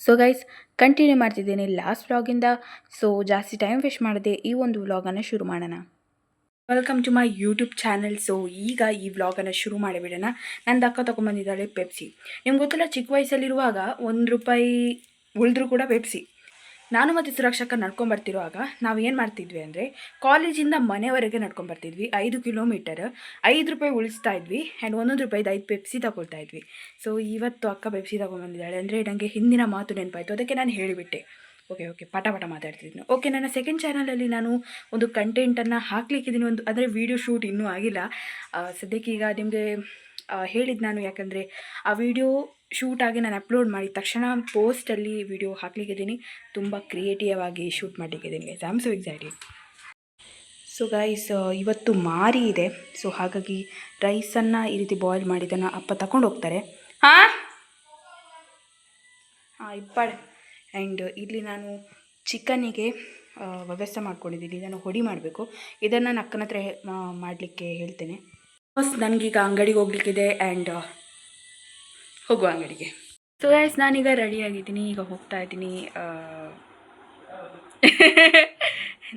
So guys, continue ಮಾಡ್ತಿದ್ದೇನೆ last ವ್ಲಾಗಿಂದ. So ಜಾಸ್ತಿ ಟೈಮ್ ವೇಸ್ಟ್ ಮಾಡದೆ ಈ ಒಂದು ವ್ಲಾಗನ್ನು ಶುರು ಮಾಡೋಣ. Welcome to my YouTube channel. So ಈಗ ಈ ವ್ಲಾಗನ್ನು ಶುರು ಮಾಡಿಬಿಡೋಣ. ನನ್ನ ಅಕ್ಕ ತೊಗೊಂಬಂದಿದ್ದಾಳೆ ಪೆಪ್ಸಿ. ನಿಮ್ಗೆ ಗೊತ್ತಿಲ್ಲ, ಚಿಕ್ಕ ವಯಸ್ಸಲ್ಲಿರುವಾಗ ₹1 ಉಳಿದ್ರೂ ಕೂಡ ಪೆಪ್ಸಿ. ನಾನು ಮತ್ತು ಸುರಕ್ಷಕ ನಡ್ಕೊಂಬರ್ತಿರುವಾಗ ನಾವು ಏನು ಮಾಡ್ತಿದ್ವಿ ಅಂದರೆ, ಕಾಲೇಜಿಂದ ಮನೆವರೆಗೆ ನಡ್ಕೊಂಬರ್ತಿದ್ವಿ. 5 ಕಿಲೋಮೀಟರ್, ₹5 ಉಳಿಸ್ತಾ ಇದ್ವಿ. ಆ್ಯಂಡ್ ₹1 5 ಪೆಪ್ಸಿ ತಗೊಳ್ತಾ ಇದ್ವಿ. ಸೊ ಇವತ್ತು ಅಕ್ಕ ಪೆಪ್ಸಿ ತಗೊಂಬಂದಿದ್ದಾಳೆ ಅಂದರೆ ನನಗೆ ಹಿಂದಿನ ಮಾತು ನೆನಪಾಯಿತು. ಅದಕ್ಕೆ ನಾನು ಹೇಳಿಬಿಟ್ಟೆ. ಓಕೆ ಪಟ ಮಾತಾಡ್ತಿದ್ದೀನಿ. ಓಕೆ, ನನ್ನ ಸೆಕೆಂಡ್ ಚಾನಲಲ್ಲಿ ನಾನು ಒಂದು ಕಂಟೆಂಟನ್ನು ಹಾಕ್ಲಿಕ್ಕಿದ್ದೀನಿ. ಅಂದರೆ ವೀಡಿಯೋ ಶೂಟ್ ಇನ್ನೂ ಆಗಿಲ್ಲ ಸದ್ಯಕ್ಕೆ. ಈಗ ನಿಮಗೆ ಹೇಳಿದ್ದು ನಾನು, ಯಾಕಂದರೆ ಆ ವಿಡಿಯೋ ಶೂಟ್ ಆಗಿ ನಾನು ಅಪ್ಲೋಡ್ ಮಾಡಿದ ತಕ್ಷಣ ಪೋಸ್ಟಲ್ಲಿ ವಿಡಿಯೋ ಹಾಕ್ಲಿಕ್ಕಿದ್ದೀನಿ. ತುಂಬ ಕ್ರಿಯೇಟಿವ್ ಆಗಿ ಶೂಟ್ ಮಾಡಲಿಕ್ಕಿದ್ದೀನಿ guys. I am so excited. So guys, ಇವತ್ತು ಮಾರಿ ಇದೆ. ಸೊ ಹಾಗಾಗಿ ರೈಸನ್ನು ಈ ರೀತಿ ಬಾಯ್ಲ್ ಮಾಡಿದ್ದನ್ನು ಅಪ್ಪ ತಗೊಂಡು ಹೋಗ್ತಾರೆ. ಹಾಂ ಇಪ್ಪಾಳೆ. ಆ್ಯಂಡ್ ಇಲ್ಲಿ ನಾನು ಚಿಕನ್ನಿಗೆ ವ್ಯವಸ್ಥೆ ಮಾಡ್ಕೊಂಡಿದ್ದೀನಿ. ಇದನ್ನು ಹೊಡಿ ಮಾಡಬೇಕು. ಇದನ್ನು ನಾನು ಅಕ್ಕನ ಹತ್ರ ಮಾಡಲಿಕ್ಕೆ ಹೇಳ್ತೇನೆ. ಫಸ್ಟ್ ನನಗೀಗ ಅಂಗಡಿಗೆ ಹೋಗ್ಲಿಕ್ಕಿದೆ. ಆ್ಯಂಡ್ ಹೋಗುವ ಅಂಗಡಿಗೆ. ಸೊ ಗೈಸ್, ನಾನೀಗ ರೆಡಿಯಾಗಿದ್ದೀನಿ. ಈಗ ಹೋಗ್ತಾ ಇದ್ದೀನಿ.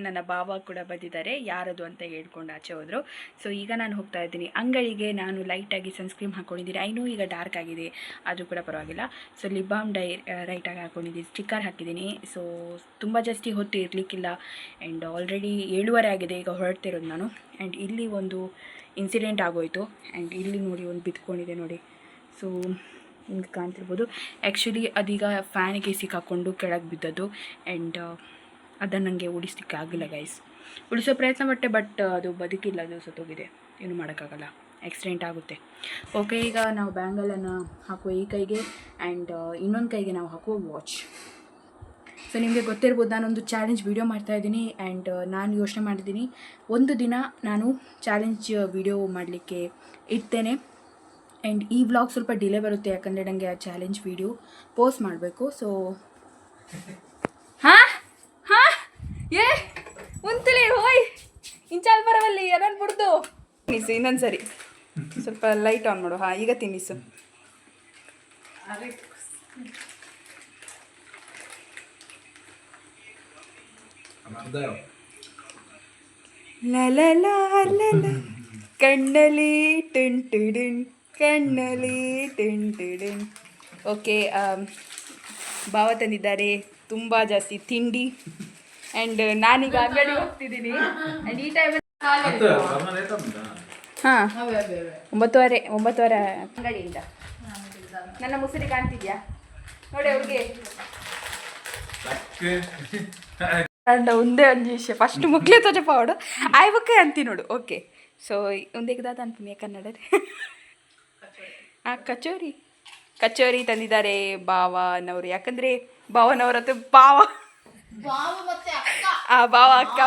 ನನ್ನ ಬಾಬಾ ಕೂಡ ಬಂದಿದ್ದಾರೆ. ಯಾರದು ಅಂತ ಹೇಳ್ಕೊಂಡು ಆಚೆ ಹೋದರು. ಸೊ ಈಗ ನಾನು ಹೋಗ್ತಾ ಇದ್ದೀನಿ ಅಂಗಡಿಗೆ. ನಾನು ಲೈಟಾಗಿ ಸನ್ಸ್ಕ್ರೀಮ್ ಹಾಕ್ಕೊಂಡಿದ್ದೀನಿ. ಐನೂ ಈಗ ಡಾರ್ಕ್ ಆಗಿದೆ, ಆದರೂ ಕೂಡ ಪರವಾಗಿಲ್ಲ. ಸೊ ಲಿಪ್ ಬಾಮ್ ರೈಟಾಗಿ ಹಾಕ್ಕೊಂಡಿದ್ದೀನಿ, ಸ್ಟಿಕ್ಕರ್ ಹಾಕಿದ್ದೀನಿ. ಸೊ ತುಂಬ ಜಾಸ್ತಿ ಹೊತ್ತು ಇರಲಿಕ್ಕಿಲ್ಲ. ಆ್ಯಂಡ್ ಆಲ್ರೆಡಿ 7:30 ಆಗಿದೆ ಈಗ ಹೊರಡ್ತಿರೋದು ನಾನು. ಆ್ಯಂಡ್ ಇಲ್ಲಿ ಒಂದು ಇನ್ಸಿಡೆಂಟ್ ಆಗೋಯಿತು. ಆ್ಯಂಡ್ ಇಲ್ಲಿ ನೋಡಿ, ಒಂದು ಬಿತ್ಕೊಂಡಿದೆ ನೋಡಿ. ಸೊ ನಿಮ್ಗೆ ಕಾಣ್ತಿರ್ಬೋದು. ಆ್ಯಕ್ಚುಲಿ ಅದೀಗ ಫ್ಯಾನಿಗೆ ಸಿಕ್ಕಾಕೊಂಡು ಕೆಳಗೆ ಬಿದ್ದದ್ದು. ಆ್ಯಂಡ್ ಅದನ್ನು ನನಗೆ ಉಳಿಸ್ಲಿಕ್ಕೆ ಆಗಿಲ್ಲ ಗೈಸ್. ಉಳಿಸೋ ಪ್ರಯತ್ನ ಪಟ್ಟೆ, ಬಟ್ ಅದು ಬದುಕಿಲ್ಲ, ಅದು ಸತ್ತೋಗಿದೆ. ಏನು ಮಾಡೋಕ್ಕಾಗಲ್ಲ, ಆಕ್ಸಿಡೆಂಟ್ ಆಗುತ್ತೆ. ಓಕೆ, ಈಗ ನಾವು ಬ್ಯಾಂಗಲನ್ನು ಹಾಕುವ ಈ ಕೈಗೆ, ಆ್ಯಂಡ್ ಇನ್ನೊಂದು ಕೈಗೆ ನಾವು ಹಾಕುವ ವಾಚ್. ಸೊ ನಿಮಗೆ ಗೊತ್ತಿರ್ಬೋದು, ನಾನೊಂದು ಚಾಲೆಂಜ್ ವೀಡಿಯೋ ಮಾಡ್ತಾಯಿದ್ದೀನಿ. ಆ್ಯಂಡ್ ನಾನು ಯೋಚನೆ ಮಾಡಿದ್ದೀನಿ, ಒಂದು ದಿನ ನಾನು ಚಾಲೆಂಜ್ ವೀಡಿಯೋ ಮಾಡಲಿಕ್ಕೆ ಇಡ್ತೇನೆ. ಆ್ಯಂಡ್ ಈ ವ್ಲಾಗ್ ಸ್ವಲ್ಪ ಡಿಲೇ ಬರುತ್ತೆ, ಯಾಕಂದರೆ ನನಗೆ ಆ ಚಾಲೆಂಜ್ ವೀಡಿಯೋ ಪೋಸ್ಟ್ ಮಾಡಬೇಕು. ಸೊ ಉಂತಲಿ ಹೋಯ್ ಇಂಚಾಲ್ ಬರವಲ್ಲಿ ಏನನ್ನು ಬಿಡ್ದು ತಿನ್ನಿಸು. ಇನ್ನೊಂದು ಸರಿ ಸ್ವಲ್ಪ ಲೈಟ್ ಆನ್ ಮಾಡು. ಈಗ ತಿನ್ನಿಸು. ಕಣ್ಣಲಿ ಟುಂಟುಡುನ್, ಕಣ್ಣಲಿ ಟುಂಟುಡುನ್. ಓಕೆ, ಭಾವ ತಂದಿದ್ದಾರೆ ತುಂಬ ಜಾಸ್ತಿ ತಿಂಡಿ. ಆ್ಯಂಡ್ ನಾನೀಗ ಅಂಗಡಿ ಹೋಗ್ತಿದ್ದೀನಿ. ಆ್ಯಂಡ್ ಈ ಟೈಮಲ್ಲಿ ಹಾಂ 9:30 ಅಂಗಡಿಯಿಂದ ನನ್ನ ಮುಸುರಿ ಕಾಣ್ತಿದ್ಯಾ ನೋಡಿ ಅವ್ರಿಗೆ. ಅಂಡ ಒಂದೇ ಒಂದು ವಿಷಯ, ಫಸ್ಟ್ ಮುಕ್ಲೆ ತೋಜ ಪಾವಡು ಆಯ್ಬಕ್ಕೆ ಅಂತೀನಿ ನೋಡು. ಓಕೆ, ಸೊ ಒಂದೇಗದಾದ ಅಂತೀನಿ ಕನ್ನಡ. ಕಚೋರಿ ತಂದಿದ್ದಾರೆ ಭಾವನವರು. ಯಾಕಂದರೆ ಭಾವನವ್ರ ಹತ್ರ ಭಾವ ಅಕ್ಕ.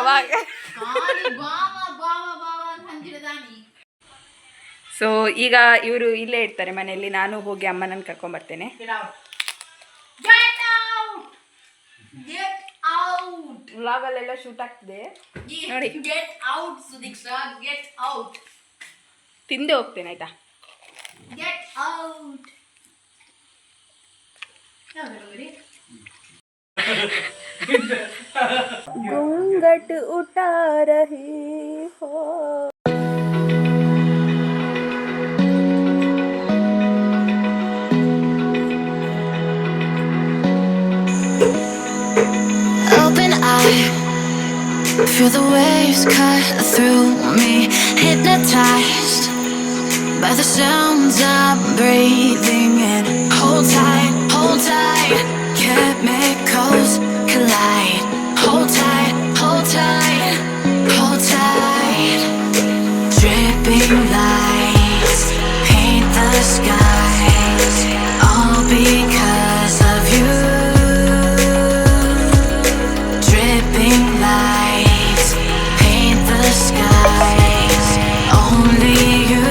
ಸೊ ಈಗ ಇವರು ಇಲ್ಲೇ ಇರ್ತಾರೆ ಮನೆಯಲ್ಲಿ. ನಾನು ಹೋಗಿ ಅಮ್ಮನನ್ನು ಕರ್ಕೊಂಬರ್ತೇನೆ. ವ್ಲಾಗಲ್ಲೆಲ್ಲ ಶೂಟ್ ಆಗ್ತಿದೆ ನೋಡಿ. ತಿಂದೆ ಹೋಗ್ತೇನೆ ಆಯ್ತಾ. घूंघट उठा रही हो. Open eye, feel the waves cut through me, hypnotized by the sounds I'm breathing in. Hold tight, chemicals collide. Hold tight, dripping lights paint the skies, all because of you. Dripping lights paint the skies, only you.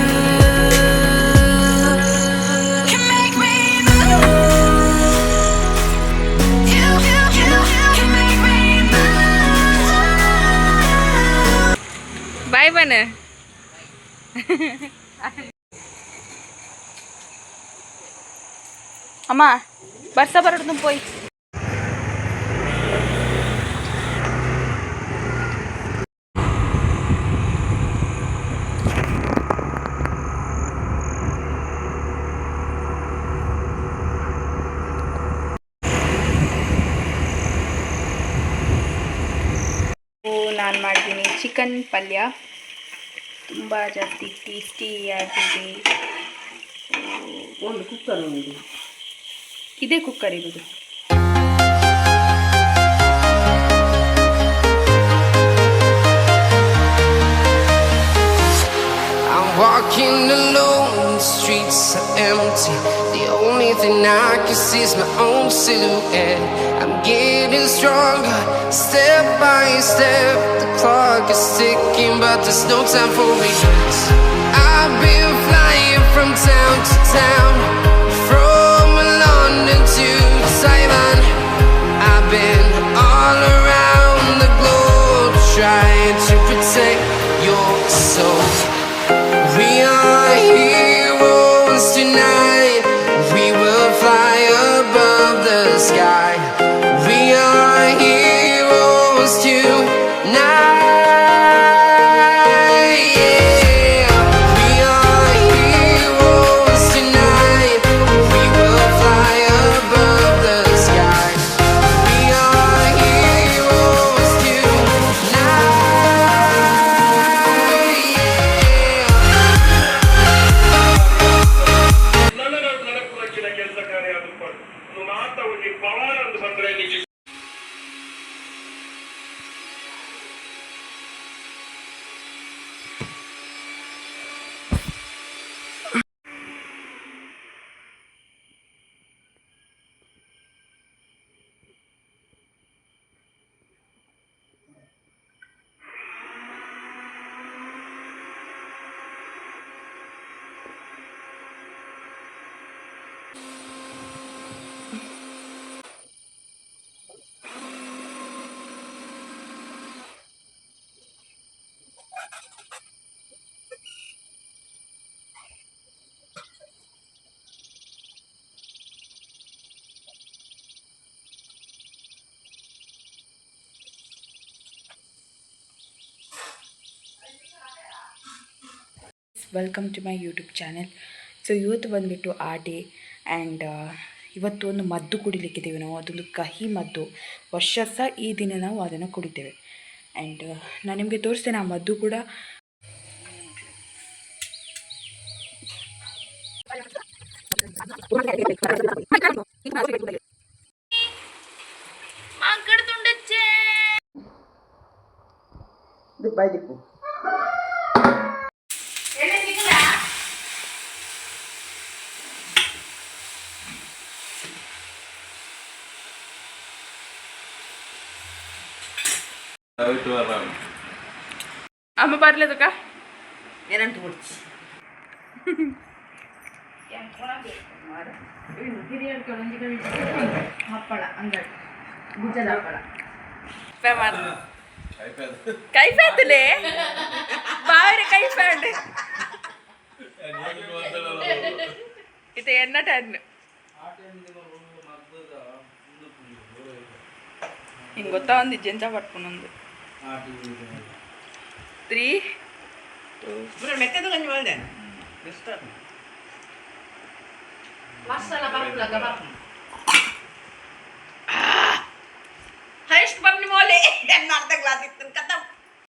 ಬಾಯ್ ಬನ ಅಮ್ಮ. ಬರ್ಸ ಬರೋದು ಪೋಯ್ ನಾನು ಮಾಡಿದ್ದೀನಿ chicken ಪಲ್ಯ ತುಂಬ ಜಾಸ್ತಿ ಟೇಸ್ಟಿಯಾಗಿದೆ. ಒಂದು ಕುಕ್ಕರ್ ಉಂಟು. ಇದೇ ಕುಕ್ಕರ್ ಇರೋದು. I'm walking alone, the streets are empty. The only thing I can see is my own silhouette. I'm getting stronger, step by step. The clock is ticking, but there's no time for regrets. I've been flying from town to town, from London to Taiwan. I've been all around the globe, trying to protect your soul. We are heroes tonight. We will fly above the sky. We are heroes tonight. Yeah. We are heroes tonight. We will fly above the sky. We are heroes tonight. ನನಕ್ಕಿನ ಕೆಲಸ ಕಾರ್ಯ ಅದು ಮಾತ್ರ ಒಂದು ಪವಾಡ ಅಂತ ಬಂದ್ರೆ ನಿಜ. Welcome to my YouTube channel. So ಇವತ್ತು ಬಂದುಬಿಟ್ಟು ಆ ಡೇ ಆ್ಯಂಡ್ ಇವತ್ತು ಒಂದು ಮದ್ದು ಕುಡಿಲಿಕ್ಕಿದ್ದೇವೆ ನಾವು. ಅದೊಂದು ಕಹಿ ಮದ್ದು. ವರ್ಷ ಸಹ ಈ ದಿನ ನಾವು ಅದನ್ನು ಕುಡಿತೇವೆ. ಆ್ಯಂಡ್ ನಾನು ನಿಮಗೆ ತೋರಿಸ್ತೇನೆ ಆ ಮದ್ದು ಕೂಡ. ಬೈದಿಪ್ಪು ಅಮ್ಮ ಬರ್ಲೇದಕ್ಕ ಏನಂತ ಕೊಡ್ತಿ ಹಪ್ಪಳ ಅಂಗಡಿ ಗುಜ್ಜದ ಹಪ್ಪಳ കൈഫാത്തില്ലേ കൈഫാണ്ട് ഇത് എണ്ണ ടന്ന് ಹಿಂಗೆ ಗೊತ್ತಾ ಒಂದು ಜಂಜ ಪಟ್ಕೊಂಡು 3 2 ಮೆತ್ತದು ಗಂಜಿ ಮಾಡಿದೆ ಮಸಾಲ ಬರ್ಪುಲಗ ಬರ್ಪು ಹೈಸ್ಟ್ ಬರ್ನಿ ಮೋಲೆ ನನ್ನ ಅರ್ಧ ಗ್ಲಾಸ್ ಇತ್ತು ಕತ್ತ